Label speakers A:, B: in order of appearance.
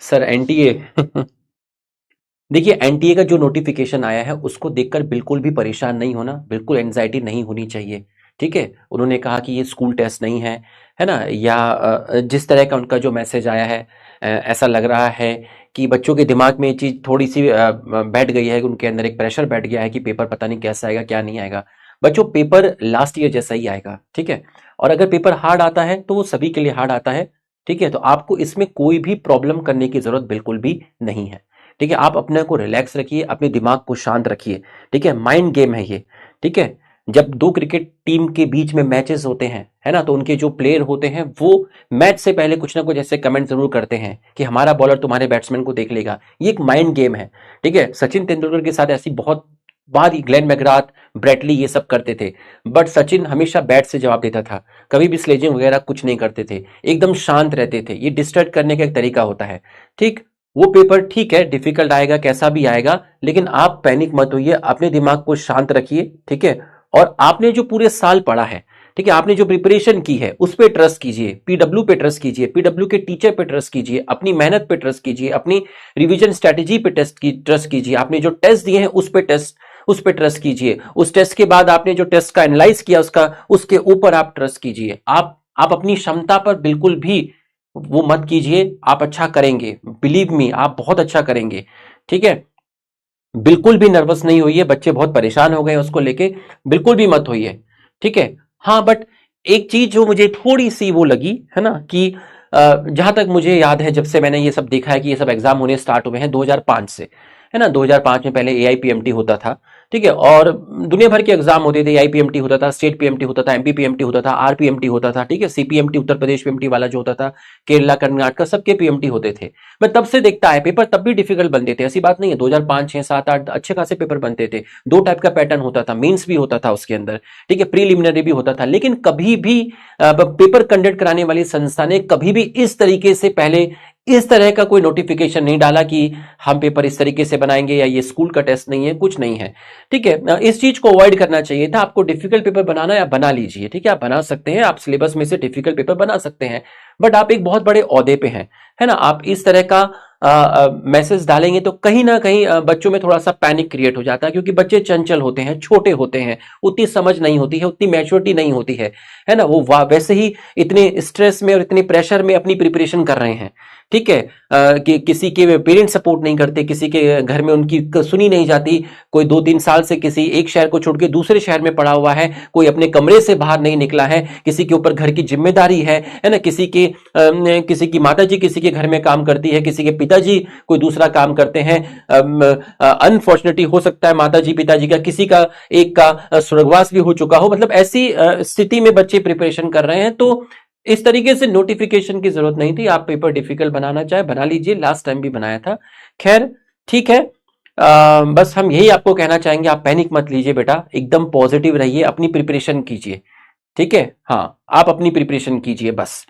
A: Sir NTA देखिए NTA का जो नोटिफिकेशन आया है उसको देखकर बिल्कुल भी परेशान नहीं होना, बिल्कुल एंजाइटी नहीं होनी चाहिए। ठीक है, उन्होंने कहा कि ये स्कूल टेस्ट नहीं है ना, या जिस तरह का उनका जो मैसेज आया है, ऐसा लग रहा है कि बच्चों के दिमाग में ये चीज थोड़ी सी बैठ गई है, उनके अंदर एक प्रेशर बैठ गया है कि पेपर पता नहीं कैसा आएगा क्या नहीं आएगा। बच्चों पेपर लास्ट ईयर जैसा ही आएगा, ठीक है। और अगर पेपर हार्ड आता है तो वो सभी के लिए हार्ड आता है, ठीक है। तो आपको इसमें कोई भी प्रॉब्लम करने की जरूरत बिल्कुल भी नहीं है, ठीक है। आप अपने को रिलैक्स रखिए, अपने दिमाग को शांत रखिए, ठीक है। माइंड गेम है ये, ठीक है। जब दो क्रिकेट टीम के बीच में मैचेस होते हैं, है ना, तो उनके जो प्लेयर होते हैं वो मैच से पहले कुछ ना कुछ ऐसे कमेंट जरूर करते हैं कि हमारा बॉलर तुम्हारे बैट्समैन को देख लेगा। ये एक माइंड गेम है, ठीक है। सचिन तेंदुलकर के साथ ऐसी बहुत बार ग्लेन मैकग्राथ, ब्रेटली ये सब करते थे, बट सचिन हमेशा बैट से जवाब देता था, कभी भी स्लेजिंग वगैरह कुछ नहीं करते थे, एकदम शांत रहते थे। ये डिस्ट्रैक्ट करने का एक तरीका होता है, ठीक। वो पेपर ठीक है, डिफिकल्ट आएगा, कैसा भी आएगा, लेकिन आप पैनिक मत होइए, अपने दिमाग को शांत रखिए, ठीक है। और आपने जो पूरे साल पढ़ा है, ठीक है, आपने जो प्रिपरेशन की है उस पे ट्रस्ट कीजिए, पीडब्ल्यू पे ट्रस्ट कीजिए, पीडब्ल्यू के टीचर पे ट्रस्ट कीजिए, अपनी मेहनत पे ट्रस्ट कीजिए, अपनी रिवीजन स्ट्रेटेजी पे ट्रस्ट कीजिए, आपने जो टेस्ट दिए हैं उस पे ट्रस्ट कीजिए, उस टेस्ट के बाद आपने जो टेस्ट का एनालाइज किया उसका उसके ऊपर आप ट्रस्ट कीजिए। आप अपनी क्षमता पर बिल्कुल भी वो मत कीजिए, आप अच्छा करेंगे, बिलीव मी आप बहुत अच्छा करेंगे, ठीक है। बिल्कुल भी नर्वस नहीं होइए, बच्चे बहुत परेशान हो गए उसको लेके, बिल्कुल भी मत होइए, ठीक है। हाँ बट एक चीज जो मुझे थोड़ी सी वो लगी है ना कि जहां तक मुझे याद है, जब से मैंने ये सब देखा है कि ये सब एग्जाम होने स्टार्ट हुए हैं 2005 से, है ना, 2005 में पहले एआईपीएमटी होता था, ठीक है। और दुनिया भर के एग्जाम होते थे, एआईपीएमटी होता था, स्टेट पीएमटी होता था, एमपीपीएमटी होता था, आरपीएमटी होता था, ठीक है। सीपीएमटी उत्तर प्रदेश पीएमटी वाला जो होता था, केरला कर्नाटक सबके पीएमटी होते थे। मैं तब से देखता है पेपर तब भी डिफिकल्ट बनते थे, ऐसी बात नहीं है। 2005 6 7 8 अच्छे खासे पेपर बनते थे, दो टाइप का पैटर्न होता था, मेंस भी होता था उसके अंदर, ठीक है, प्रीलिमिनरी भी होता था। लेकिन कभी भी पेपर कंडक्ट कराने वाली संस्था ने कभी भी इस तरीके से पहले इस तरह का कोई नोटिफिकेशन नहीं डाला कि हम पेपर इस तरीके से बनाएंगे या ये स्कूल का टेस्ट नहीं है, कुछ नहीं है, ठीक है। इस चीज को अवॉइड करना चाहिए था। आपको डिफिकल्ट पेपर बनाना है, आप बना लीजिए, ठीक है, आप बना सकते हैं, आप सिलेबस में से डिफिकल्ट पेपर बना सकते हैं, बट आप एक बहुत बड़े ओहदे पे हैं, है ना। आप इस तरह का मैसेज डालेंगे तो कहीं ना कहीं बच्चों में थोड़ा सा पैनिक क्रिएट हो जाता है, क्योंकि बच्चे चंचल होते हैं, छोटे होते हैं, उतनी समझ नहीं होती है, उतनी मैच्योरिटी नहीं होती है ना। वो वैसे ही इतने स्ट्रेस में और इतने प्रेशर में अपनी प्रिपरेशन कर रहे हैं, ठीक है। कि किसी के पेरेंट्स सपोर्ट नहीं करते, किसी के घर में उनकी सुनी नहीं जाती, कोई 2 3 साल से किसी एक शहर को छोड़ के दूसरे शहर में पड़ा हुआ है, कोई अपने कमरे से बाहर नहीं निकला है, किसी के ऊपर घर की जिम्मेदारी है ना, किसी की माता जी किसी के घर में काम करती है, किसी के पिताजी कोई दूसरा काम करते हैं। अनफॉर्चुनेटली हो सकता है माता जी पिताजी का किसी का एक का स्वर्गवास भी हो चुका हो, मतलब ऐसी स्थिति में बच्चे प्रिपरेशन कर रहे हैं। तो इस तरीके से नोटिफिकेशन की जरूरत नहीं थी। आप पेपर डिफिकल्ट बनाना चाहे बना लीजिए, लास्ट टाइम भी बनाया था, खैर ठीक है। बस हम यही आपको कहना चाहेंगे, आप पैनिक मत लीजिए बेटा, एकदम पॉजिटिव रहिए, अपनी प्रिपरेशन कीजिए, ठीक है। हाँ आप अपनी प्रिपरेशन कीजिए बस।